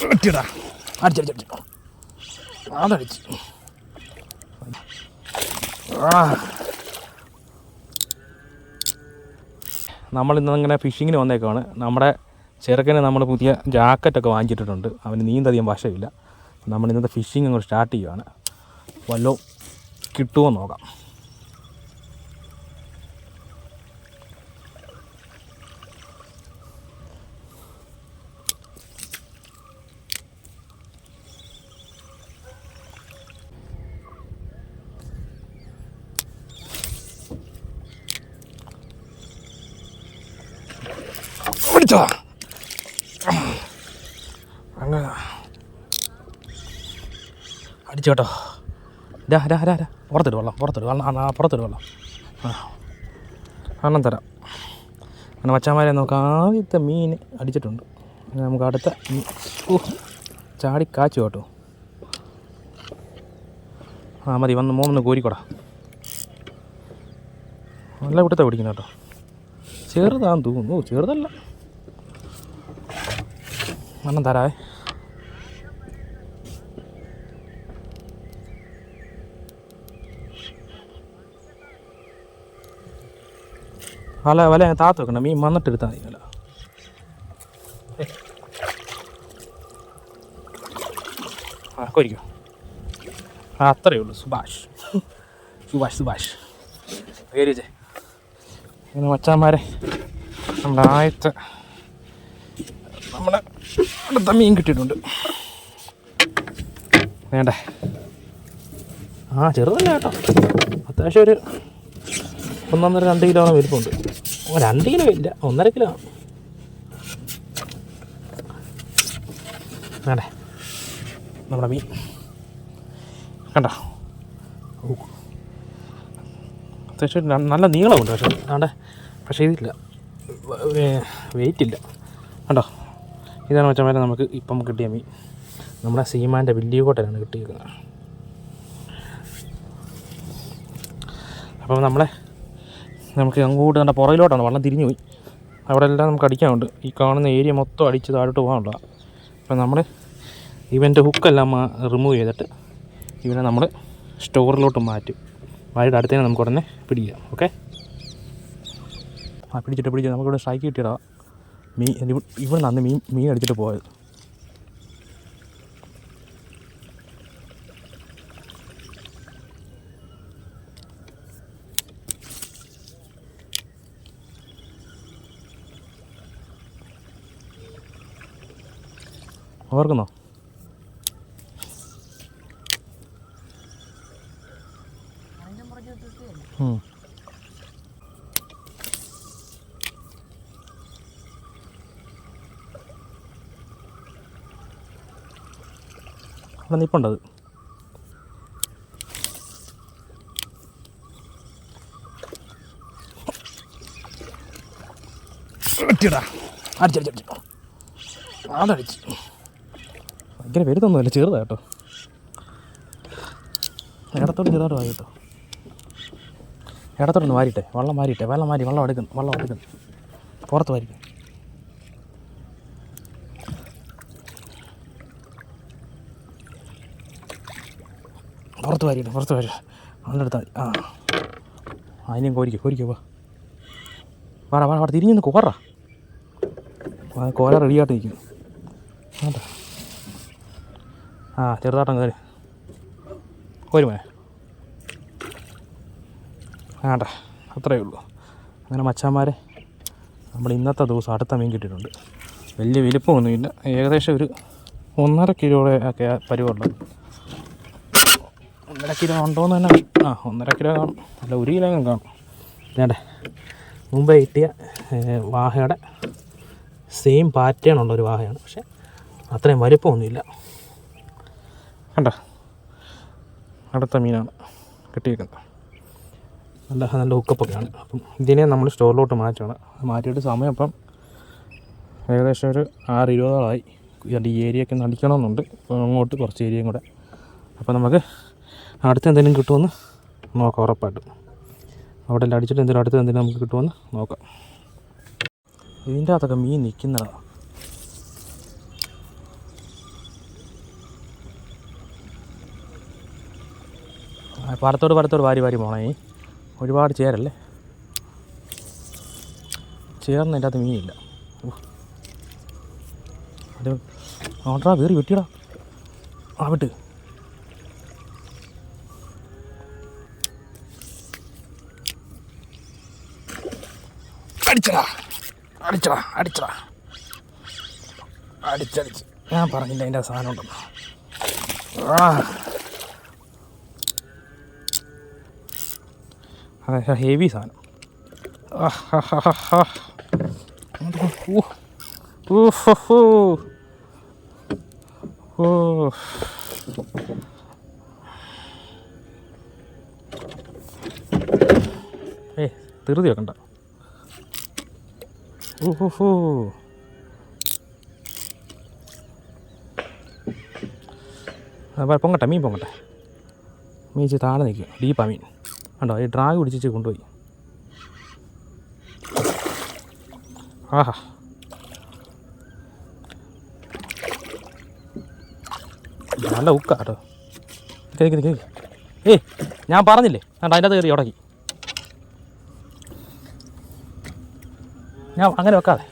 ഒറ്റടാ അടിച്ചടിച്ചു അതടിച്ച് നമ്മളിന്നിങ്ങനെ ഫിഷിങ്ങിന് വന്നേക്കാണ്. നമ്മുടെ ചെറുക്കന് നമ്മൾ പുതിയ ജാക്കറ്റൊക്കെ വാങ്ങിച്ചിട്ടുണ്ട്. അവന് നീന്തധികം വശമില്ല. നമ്മൾ ഇന്നത്തെ ഫിഷിങ് അങ്ങോട്ട് സ്റ്റാർട്ട് ചെയ്യുകയാണ്. വല്ലതും കിട്ടുമോ നോക്കാം. പിടിച്ചോ അങ്ങനെ അടിച്ചു കേട്ടോ. പുറത്തിട്ട് വെള്ളം പുറത്തിട്ട് വെള്ളം അണ്ണം തരാം. അങ്ങനെ മച്ചാന്മാരെ നമുക്ക് ആദ്യത്തെ മീൻ അടിച്ചിട്ടുണ്ട്. നമുക്ക് അടുത്ത ചാടി കാച്ചു കേട്ടോ. മതി മൂന്ന് കോരിക്കോടാ. നല്ല കൂട്ടത്തെ പിടിക്കുന്ന കേട്ടോ. ചെറുതാന്ന് തോന്നുന്നു. ചെറുതല്ല. അണ്ണം തരാവേ. വല താത്ത് വെക്കണം. മീൻ വന്നിട്ട് എടുത്താൽ മതി. വല കോരിക്കോ. അത്രയേ ഉള്ളൂ. സുഭാഷ് പേരിച്ചേ. ഇങ്ങനെ മച്ചാന്മാരെ നമ്മുടെ ആദ്യത്തെ നമ്മുടെ അടുത്ത മീൻ കിട്ടിയിട്ടുണ്ട്. വേണ്ടേ? ചെറുതല്ല കേട്ടോ. അത്യാവശ്യം ഒരു 1.5-2 കിലോളം വലിപ്പമുണ്ട്. 2 കിലോ ഇല്ല, 1.5 കിലോ. വേണ്ടേ നമ്മുടെ മീൻ കണ്ടോ. അത്യാവശ്യം നല്ല നീളമുണ്ട്. പക്ഷേ ഇതില്ല, വെയിറ്റ് ഇല്ല കണ്ടോ. ഇതാണ് മച്ചന്മാരെ നമുക്ക് ഇപ്പം കിട്ടിയ മീൻ. നമ്മുടെ സീമാൻ്റെ വലിയ കോട്ടയിലാണ് കിട്ടിയിരിക്കുന്നത്. അപ്പം നമുക്ക് അങ്ങോട്ട് കണ്ട പുറകിലോട്ടാണ് വെള്ളം തിരിഞ്ഞു പോയി. അവിടെ എല്ലാം നമുക്ക് അടിക്കാനുണ്ട്. ഈ കാണുന്ന ഏരിയ മൊത്തം അടിച്ച് താഴോട്ട് പോകാനുള്ള. അപ്പം നമ്മൾ ഇവൻ്റെ ഹുക്കെല്ലാം റിമൂവ് ചെയ്തിട്ട് ഇവനെ നമ്മൾ സ്റ്റോറിലോട്ട് മാറ്റും. മാറ്റിയിട്ട് അടുത്തേനെ നമുക്ക് ഉടനെ പിടിക്കാം. ഓക്കെ. പിടിച്ചിട്ട് നമുക്കിവിടെ സ്ട്രൈക്ക് കിട്ടിയടാ. ഇവിടെ നിന്ന് മീൻ അടിച്ചിട്ട് പോയത്. ഓർക്കുന്നോ? അവിടെ നിൽപ്പുണ്ടത്. അടിച്ചടിച്ചു അതടിച്ച് ഭയങ്കര വലുതൊന്നുമല്ല, ചെറുതാ കേട്ടോ. ഇടത്തോട്ട് ചെറുതായിട്ട് വാരി കേട്ടോ. ഇടത്തോട്ടൊന്ന് വാരിട്ടെ. വെള്ളം എടുക്കുന്നു. പുറത്ത് വാരിക്കും. പുറത്ത് വരിക അതിനെടുത്താൽ മതി. അതിനെയും കോരിക്കോ. വാടാ തിരിഞ്ഞൊന്ന് കോറ റെഡിയായിട്ട് നിൽക്കുന്നു. വേണ്ട ചെറുതാട്ടം കയറി കോരുമേ. വേണ്ട അത്രയേ ഉള്ളൂ. അങ്ങനെ മച്ചാന്മാരെ നമ്മൾ ഇന്നത്തെ ദിവസം അടുത്ത മീൻ കിട്ടിയിട്ടുണ്ട്. വലിയ വലിപ്പമൊന്നുമില്ല. ഏകദേശം ഒരു 1.5 കിലോയുടെ ഒക്കെ പരിവുള്ളത്. 1.5 കിലോ ഉണ്ടോയെന്ന് തന്നെ 1.5 കിലോ കാണും. അല്ല 1 കിലോ കാണും. വേണ്ടേ മുമ്പേ കിട്ടിയ വാഹയുടെ സെയിം പാറ്റേൺ ഉള്ളൊരു വാഹയാണ്. പക്ഷേ അത്രയും വലിപ്പമൊന്നുമില്ല. കണ്ടോ അടുത്ത മീനാണ് കിട്ടിയിരിക്കുന്നത്. നല്ല ഹുക്കപ്പൊക്കെയാണ്. അപ്പം ഇതിനെ നമ്മൾ സ്റ്റോറിലോട്ട് മാറ്റിയിട്ട് സമയം ഇപ്പം ഏകദേശം ഒരു 6:20 ഈ ഏരിയയൊക്കെ ഒന്ന് അടിക്കണമെന്നുണ്ട്. അപ്പോൾ അങ്ങോട്ട് കുറച്ച് ഏരിയയും കൂടെ. അപ്പോൾ നമുക്ക് അടുത്ത് എന്തെങ്കിലും കിട്ടുമെന്ന് നോക്കാം. ഉറപ്പായിട്ടും അവിടെ എല്ലാം അടിച്ചിട്ട് അടുത്ത് എന്തെങ്കിലും നമുക്ക് കിട്ടുമെന്ന് നോക്കാം. ഇതിൻ്റെ അകത്തൊക്കെ മീൻ നിൽക്കുന്നതാണ്. പാടത്തോട് വാരി പോകണേ. ഒരുപാട് ചേരല്ലേ, ചേർന്ന് അതിൻ്റെ അകത്ത് മീനില്ല. അത് ഓട്ടാ കയറി വെട്ടിയടാ, ആ വിട്ട്. അടിച്ചടാ അടിച്ചടിച്ച്. ഞാൻ പറഞ്ഞില്ല അതിൻ്റെ സാധനം ഉണ്ടെന്ന്. അതെ, ഹെവി സാധനം. ധൃതി വെക്കണ്ട. പൊങ്ങട്ടെ, മീൻ പൊങ്ങട്ടെ. മീൻ താഴെ നിൽക്കും, ഡീപ്പാ മീൻ കണ്ടോ. ഈ ഡ്രാഗ് പിടിച്ചിട്ട് കൊണ്ടുപോയി. ആഹാ, നല്ല ഉക്ക കേട്ടോ. കേക്ക് ഞാൻ പറഞ്ഞില്ലേ കണ്ടോ, അതിൻ്റെ അകത്ത് കയറി ഉടക്കി. ഞാൻ അങ്ങനെ വെക്കാതെ.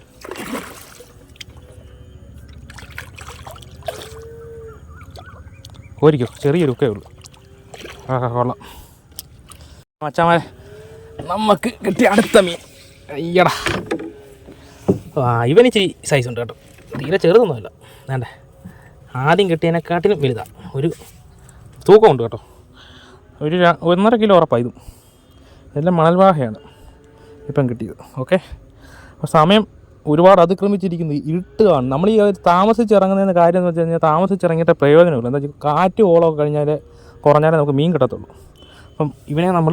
കോരിക്കോ, ചെറിയൊരു ഉക്കേ ഉള്ളൂ. ആഹാ, കൊള്ളാം. മച്ചാമാരെ, നമുക്ക് കിട്ടിയ അടുത്ത മീൻ. അയ്യടാ, ഇവന് ഇച്ചിരി സൈസ് ഉണ്ട് കേട്ടോ, തീരെ ചെറുതൊന്നുമില്ല. വേണ്ടേ, ആദ്യം കിട്ടിയതിനെക്കാട്ടിലും വലുതാണ്. ഒരു തൂക്കമുണ്ട് കേട്ടോ, ഒരു 1.5 കിലോ ഉറപ്പാണ്. ഇതും എല്ലാം മണൽവാഹയാണ് ഇപ്പം കിട്ടിയത്. ഓക്കെ, അപ്പോൾ സമയം ഒരുപാട് അതിക്രമിച്ചിരിക്കുന്നു. ഇരുട്ട് കാണും. നമ്മൾ ഈ താമസിച്ചിറങ്ങുന്നതിന് കാര്യം എന്ന് വെച്ച് കഴിഞ്ഞാൽ താമസിച്ചിറങ്ങിയിട്ട് പ്രയോജനമില്ല. എന്താ വെച്ചാൽ കാറ്റ് ഓളമൊക്കെ കഴിഞ്ഞാൽ കുറഞ്ഞാലേ നമുക്ക് മീൻ കിട്ടത്തുള്ളൂ. അപ്പം ഇവനെ നമ്മൾ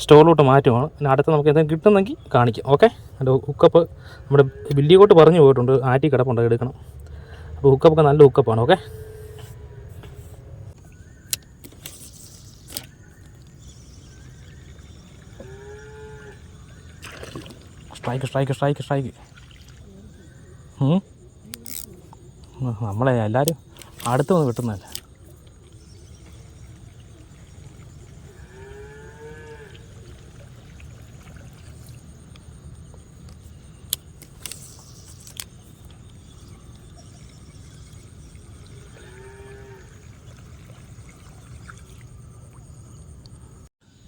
സ്റ്റോറിലോട്ട് മാറ്റുവാണ്. പിന്നെ അടുത്ത് നമുക്ക് എന്തെങ്കിലും കിട്ടുന്നെങ്കിൽ കാണിക്കാം. ഓക്കെ, അതിൻ്റെ ഹുക്കപ്പ് നമ്മുടെ ബില്ലിക്കോട്ട് പറഞ്ഞു പോയിട്ടുണ്ട്, ആറ്റി കിടപ്പുണ്ട്, എടുക്കണം. അപ്പോൾ ഹുക്കപ്പൊക്കെ നല്ല ഹുക്കപ്പാണ്. Okay, strike. നമ്മളെ എല്ലാവരും അടുത്ത് വന്ന് കിട്ടുന്നതല്ല.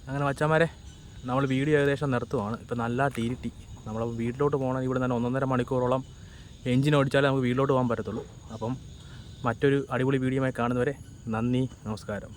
അങ്ങനെ മച്ചാന്മാരെ, നമ്മൾ വീഡിയോ ഏകദേശം നിർത്തുവാണ്. ഇപ്പം നല്ല തീരുട്ടി. നമ്മൾ വീട്ടിലോട്ട് പോകണം. ഇവിടെ തന്നെ 1.5 മണിക്കൂറോളം എൻജിൻ ഓടിച്ചാലേ നമുക്ക് വീട്ടിലോട്ട് പോകാൻ പറ്റത്തുള്ളൂ. അപ്പം മറ്റൊരു അടിപൊളി വീഡിയോയുമായി കാണുന്നവരെ നന്ദി, നമസ്കാരം.